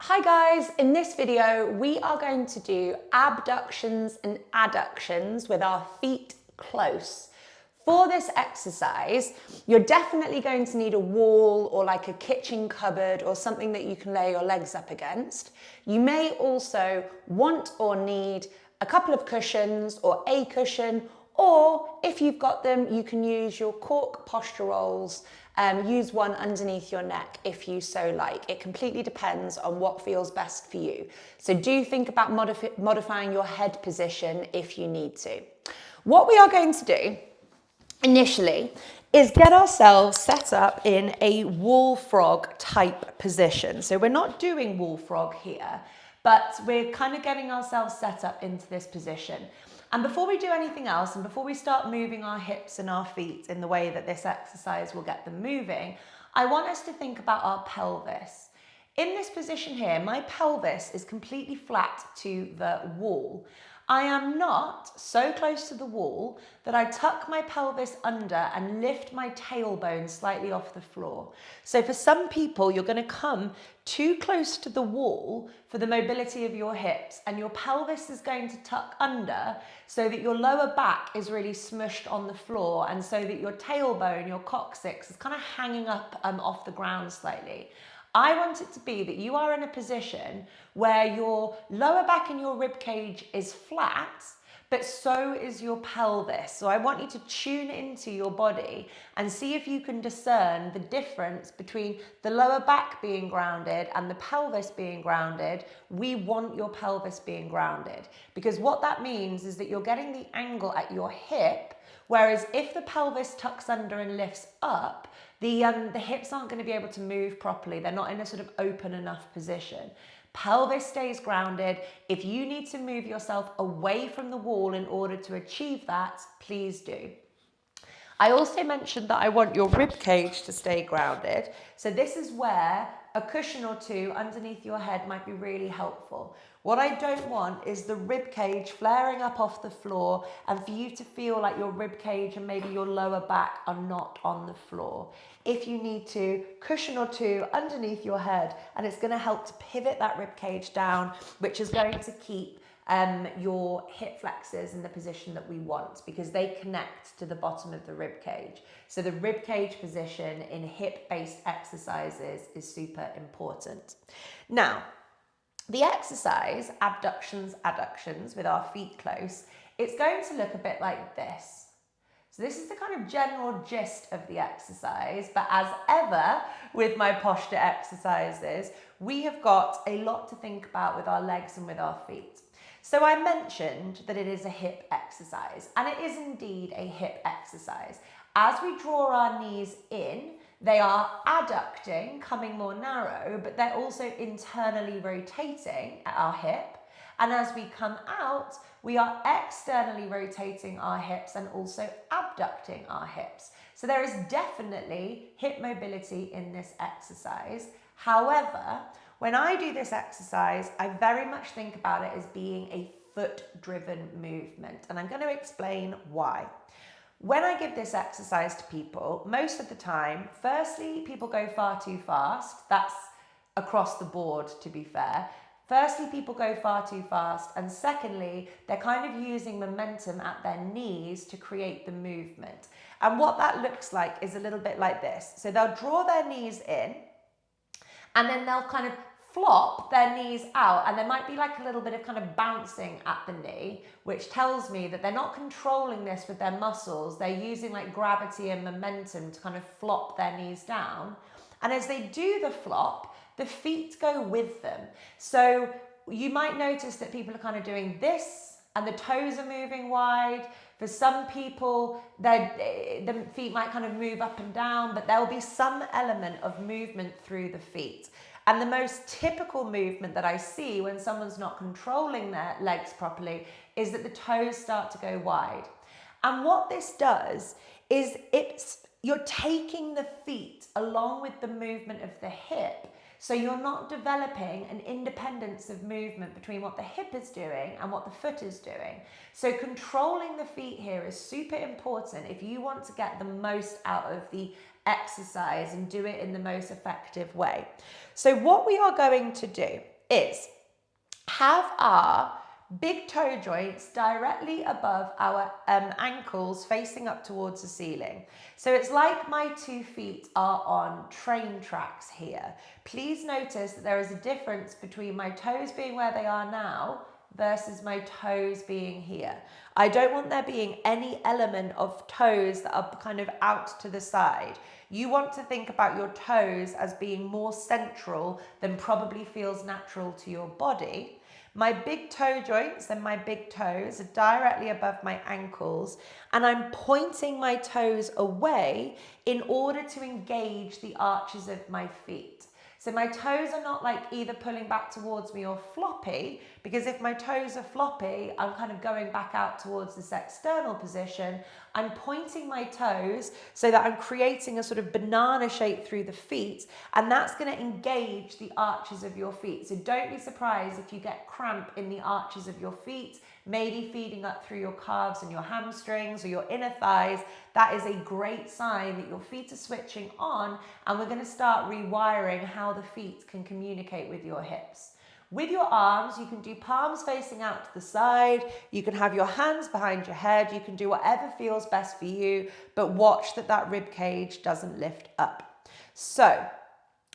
Hi guys, in this video we are going to do abductions and adductions with our feet close. For this exercise, you're definitely going to need a wall or like a kitchen cupboard or something that you can lay your legs up against. You may also want or need a couple of cushions or a cushion, or if you've got them, you can use your cork posture rolls. Use one underneath your neck if you so like. It completely depends on what feels best for you. So do think about modifying your head position if you need to. What we are going to do initially is get ourselves set up in a wall frog type position. So we're not doing wall frog here, but we're kind of getting ourselves set up into this position. And before we do anything else, and before we start moving our hips and our feet in the way that this exercise will get them moving, I want us to think about our pelvis. In this position here, my pelvis is completely flat to the wall. I am not so close to the wall that I tuck my pelvis under and lift my tailbone slightly off the floor. So for some people, you're going to come too close to the wall for the mobility of your hips, and your pelvis is going to tuck under so that your lower back is really smushed on the floor, and so that your tailbone, your coccyx, is kind of hanging up off the ground slightly. I want it to be that you are in a position where your lower back and your rib cage is flat, but so is your pelvis. So I want you to tune into your body and see if you can discern the difference between the lower back being grounded and the pelvis being grounded. We want your pelvis being grounded, because what that means is that you're getting the angle at your hip, whereas if the pelvis tucks under and lifts up, the hips aren't going to be able to move properly. They're not in a sort of open enough position. Pelvis stays grounded. If you need to move yourself away from the wall in order to achieve that, please do. I also mentioned that I want your rib cage to stay grounded. So this is where a cushion or two underneath your head might be really helpful. What I don't want is the rib cage flaring up off the floor and for you to feel like your rib cage and maybe your lower back are not on the floor. If you need to, cushion or two underneath your head, and it's going to help to pivot that rib cage down, which is going to keep your hip flexors in the position that we want, because they connect to the bottom of the rib cage. So the rib cage position in hip-based exercises is super important. Now, the exercise, abductions, adductions, with our feet close, it's going to look a bit like this. So this is the kind of general gist of the exercise, but as ever with my posture exercises, we have got a lot to think about with our legs and with our feet. So I mentioned that it is a hip exercise, and it is indeed a hip exercise. As we draw our knees in, they are adducting, coming more narrow, but they're also internally rotating at our hip. And as we come out, we are externally rotating our hips and also abducting our hips. So there is definitely hip mobility in this exercise. However, when I do this exercise, I very much think about it as being a foot-driven movement, and I'm going to explain why. When I give this exercise to people, most of the time, firstly, people go far too fast. That's across the board, to be fair. Firstly, people go far too fast, and secondly, they're kind of using momentum at their knees to create the movement. And what that looks like is a little bit like this. So they'll draw their knees in, and then they'll kind of flop their knees out, and there might be like a little bit of kind of bouncing at the knee, which tells me that they're not controlling this with their muscles. They're using like gravity and momentum to kind of flop their knees down. And as they do the flop, the feet go with them. So you might notice that people are kind of doing this and the toes are moving wide. For some people, the feet might kind of move up and down, but there will be some element of movement through the feet. And the most typical movement that I see when someone's not controlling their legs properly is that the toes start to go wide. And what this does is you're taking the feet along with the movement of the hip. So you're not developing an independence of movement between what the hip is doing and what the foot is doing. So controlling the feet here is super important if you want to get the most out of the exercise and do it in the most effective way. So what we are going to do is have our big toe joints directly above our ankles facing up towards the ceiling. So it's like my 2 feet are on train tracks here. Please notice that there is a difference between my toes being where they are now versus my toes being here. I don't want there being any element of toes that are kind of out to the side. You want to think about your toes as being more central than probably feels natural to your body. My big toe joints and my big toes are directly above my ankles, and I'm pointing my toes away in order to engage the arches of my feet. So my toes are not like either pulling back towards me or floppy, because if my toes are floppy, I'm kind of going back out towards this external position. I'm pointing my toes so that I'm creating a sort of banana shape through the feet, and that's going to engage the arches of your feet. So don't be surprised if you get cramp in the arches of your feet, maybe feeding up through your calves and your hamstrings or your inner thighs. That is a great sign that your feet are switching on, and we're going to start rewiring how the feet can communicate with your hips. With your arms, you can do palms facing out to the side, you can have your hands behind your head, you can do whatever feels best for you, but watch that that rib cage doesn't lift up. So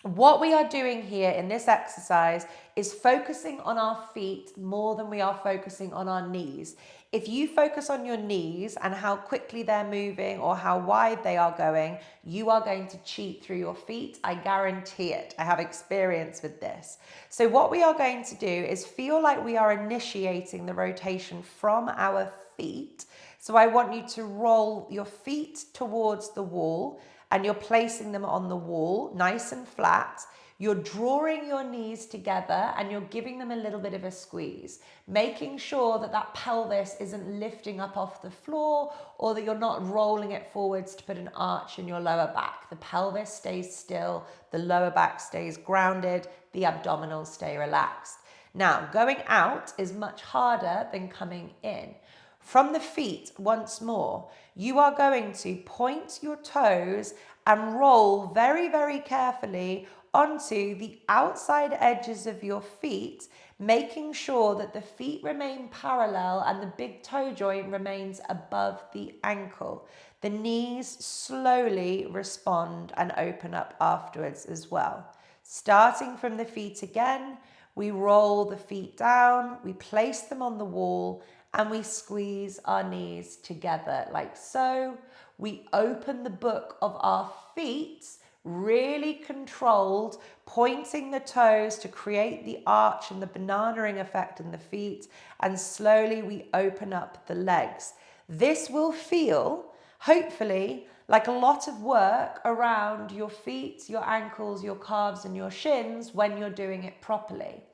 what we are doing here in this exercise is focusing on our feet more than we are focusing on our knees. If you focus on your knees and how quickly they're moving or how wide they are going, you are going to cheat through your feet. I guarantee it. I have experience with this. So what we are going to do is feel like we are initiating the rotation from our feet. So I want you to roll your feet towards the wall, and you're placing them on the wall nice and flat. You're drawing your knees together and you're giving them a little bit of a squeeze, making sure that that pelvis isn't lifting up off the floor or that you're not rolling it forwards to put an arch in your lower back. The pelvis stays still, the lower back stays grounded, the abdominals stay relaxed. Now, going out is much harder than coming in. From the feet, once more, you are going to point your toes and roll very, very carefully onto the outside edges of your feet, making sure that the feet remain parallel and the big toe joint remains above the ankle. The knees slowly respond and open up afterwards as well. Starting from the feet again, we roll the feet down, we place them on the wall, and we squeeze our knees together like so. We open the book of our feet, really controlled, pointing the toes to create the arch and the banana-ing effect in the feet, and slowly we open up the legs. This will feel, hopefully, like a lot of work around your feet, your ankles, your calves, and your shins when you're doing it properly.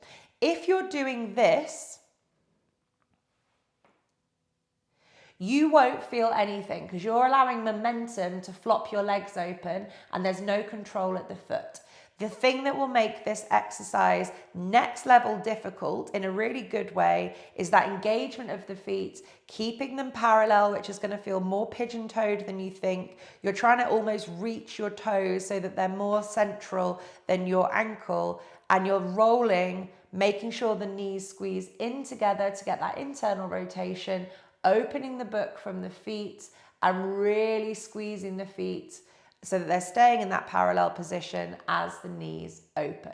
If you're doing this, you won't feel anything because you're allowing momentum to flop your legs open and there's no control at the foot. The thing that will make this exercise next level difficult in a really good way is that engagement of the feet, keeping them parallel, which is going to feel more pigeon-toed than you think. You're trying to almost reach your toes so that they're more central than your ankle, and you're rolling, making sure the knees squeeze in together to get that internal rotation, opening the book from the feet and really squeezing the feet so that they're staying in that parallel position as the knees open.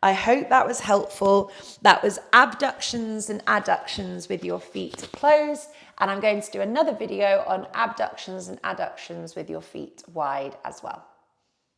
I hope that was helpful. That was abductions and adductions with your feet closed, and I'm going to do another video on abductions and adductions with your feet wide as well.